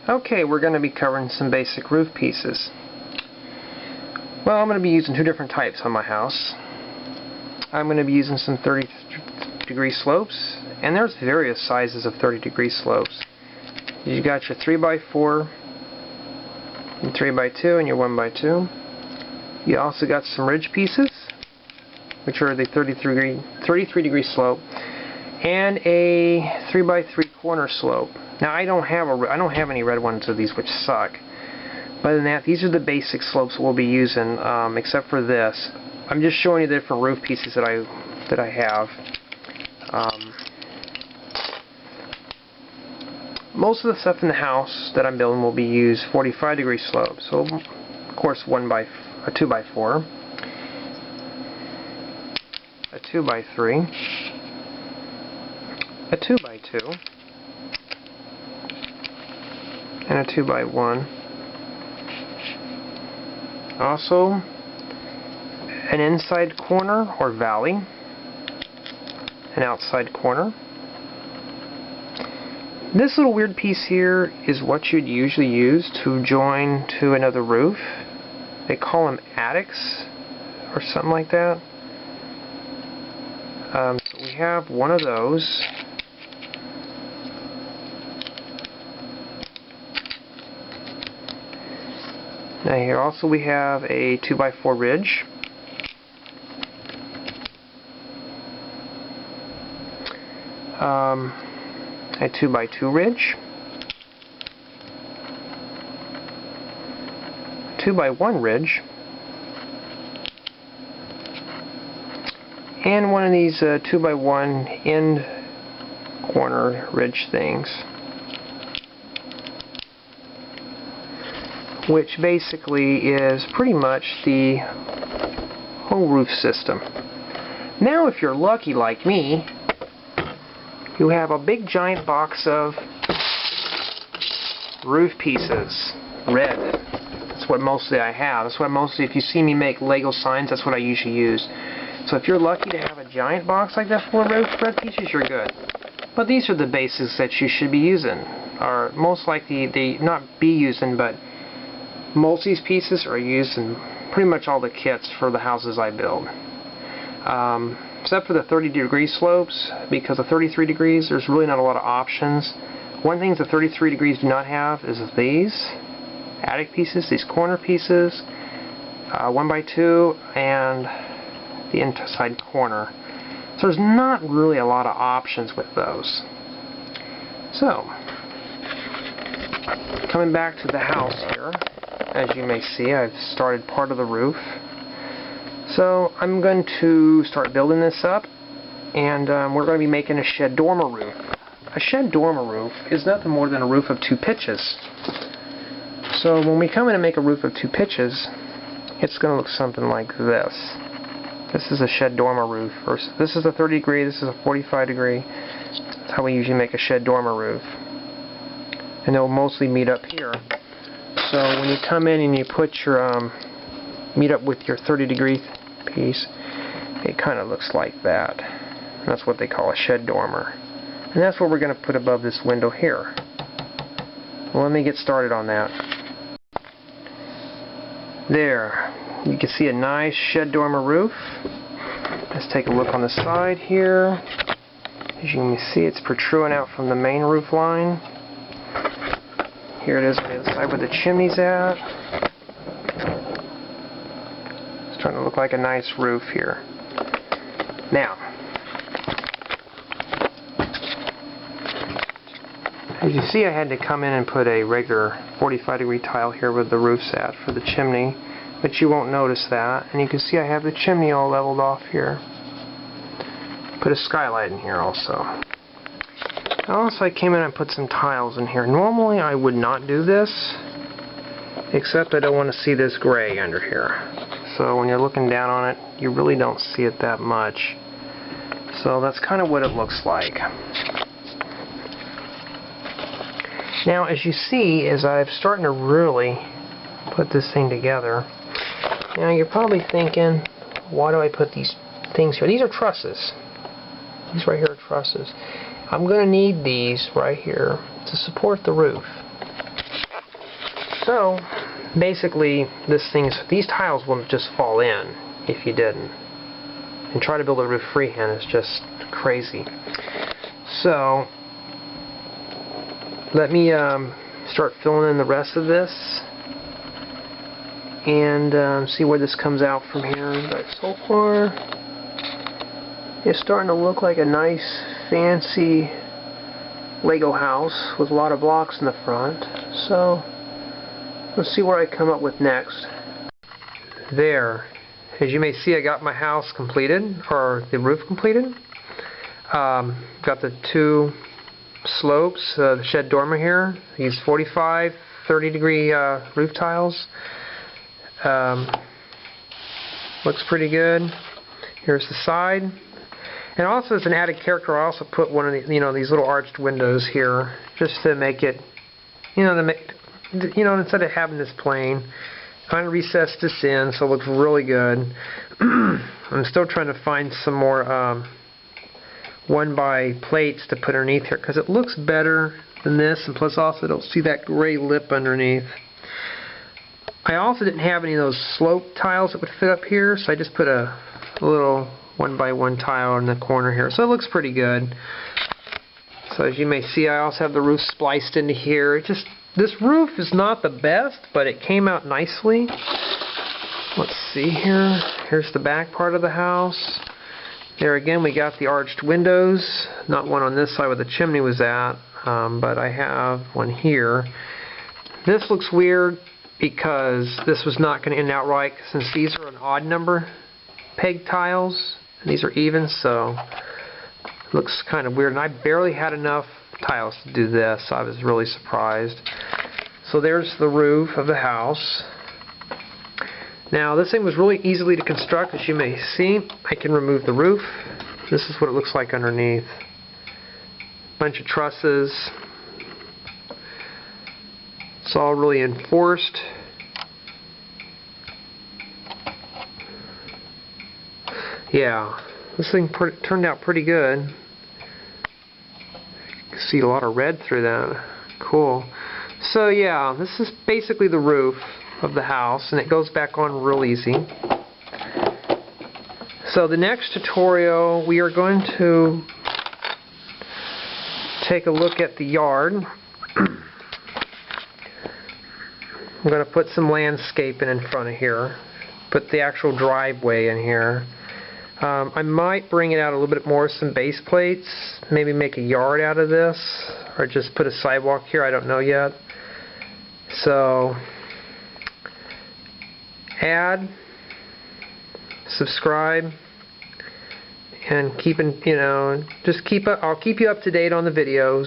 Okay, we're going to be covering some basic roof pieces. Well, I'm going to be using two different types on my house. I'm going to be using some 30-degree slopes, and there's various sizes of 30-degree slopes. You got your 3x4, and 3x2, and your 1x2. You also got some ridge pieces, which are the 33-degree slope, and a 3x3 corner slope. Now I don't have any red ones of these, which suck. But other than that, these are the basic slopes we'll be using, except for this. I'm just showing you the different roof pieces that I have. Most of the stuff in the house that I'm building will be used 45-degree slopes. So, of course, a 2x4, a 2x3, a 2x2, and a 2x1. Also, an inside corner or valley, an outside corner. This little weird piece here is what you'd usually use to join to another roof. They call them attics or something like that. So we have one of those. Now here also we have a 2x4 ridge. A 2x2 ridge. 2x1 ridge. And one of these 2x1 end corner ridge things, which basically is pretty much the whole roof system. Now if you're lucky like me, you have a big giant box of roof pieces, red. That's what mostly I have. That's what mostly, if you see me make Lego signs, that's what I usually use. So if you're lucky to have a giant box like that full of red pieces, you're good. But these are the basics that you should be using, or most likely they not be using, but most of these pieces are used in pretty much all the kits for the houses I build. Except for the 30-degree slopes, because of 33 degrees, there's really not a lot of options. One thing the 33 degrees do not have is these attic pieces, these corner pieces, 1x2, and the inside corner. So there's not really a lot of options with those. So, coming back to the house here, as you may see, I've started part of the roof. So I'm going to start building this up, and we're going to be making a shed dormer roof. A shed dormer roof is nothing more than a roof of 2 pitches. So when we come in and make a roof of 2 pitches, it's going to look something like this. This is a shed dormer roof. This is a 30 degree, this is a 45 degree. That's how we usually make a shed dormer roof. And they'll mostly meet up here. So when you come in and you put your meet up with your 30-degree piece, it kind of looks like that. And that's what they call a shed dormer. And that's what we're going to put above this window here. Well, let me get started on that. There. You can see a nice shed dormer roof. Let's take a look on the side here. As you can see, it's protruding out from the main roof line. Here it is on the other side where the chimney's at. It's starting to look like a nice roof here. Now, as you see, I had to come in and put a regular 45-degree tile here where the roof's at for the chimney, but you won't notice that. And you can see I have the chimney all leveled off here. Put a skylight in here also. Also, I came in and put some tiles in here. Normally I would not do this, except I don't want to see this gray under here. So when you're looking down on it, you really don't see it that much. So that's kind of what it looks like. Now, as you see, as I'm starting to really put this thing together, now you're probably thinking, why do I put these things here? These are trusses. These right here are trusses. I'm going to need these right here to support the roof. So basically these tiles will just fall in if you didn't. And try to build a roof freehand is just crazy. So let me start filling in the rest of this and see where this comes out from here. But so far it's starting to look like a nice fancy Lego house with a lot of blocks in the front. So let's see what I come up with next. There. As you may see, I got my house completed, or the roof completed. Got the two slopes, the shed dormer here. These 45, 30-degree roof tiles. Looks pretty good. Here's the side. And also, as an added character, I also put one of the, these little arched windows here, just to make it, instead of having this plain. Kind of recessed this in, so it looks really good. I'm still trying to find some more 1x plates to put underneath here, because it looks better than this, and plus also don't see that gray lip underneath. I also didn't have any of those slope tiles that would fit up here, so I just put a little 1x1 tile in the corner here, so it looks pretty good. So as you may see, I also have the roof spliced into here. This roof is not the best, but it came out nicely. Let's see here. Here's the back part of the house. There again, we got the arched windows. Not one on this side where the chimney was at, but I have one here. This looks weird because this was not going to end out right, since these are an odd number peg tiles, and these are even, so it looks kind of weird. And I barely had enough tiles to do this, so I was really surprised. So there's the roof of the house. Now this thing was really easily to construct, as you may see. I can remove the roof. This is what it looks like underneath. Bunch of trusses. It's all really enforced. Yeah, this thing turned out pretty good. See a lot of red through that. Cool. So yeah, this is basically the roof of the house, and it goes back on real easy. So the next tutorial, we are going to take a look at the yard. I'm going to put some landscaping in front of here. Put the actual driveway in here. I might bring it out a little bit more, some base plates, maybe make a yard out of this, or just put a sidewalk here, I don't know yet. So, add, subscribe, and I'll keep you up to date on the videos.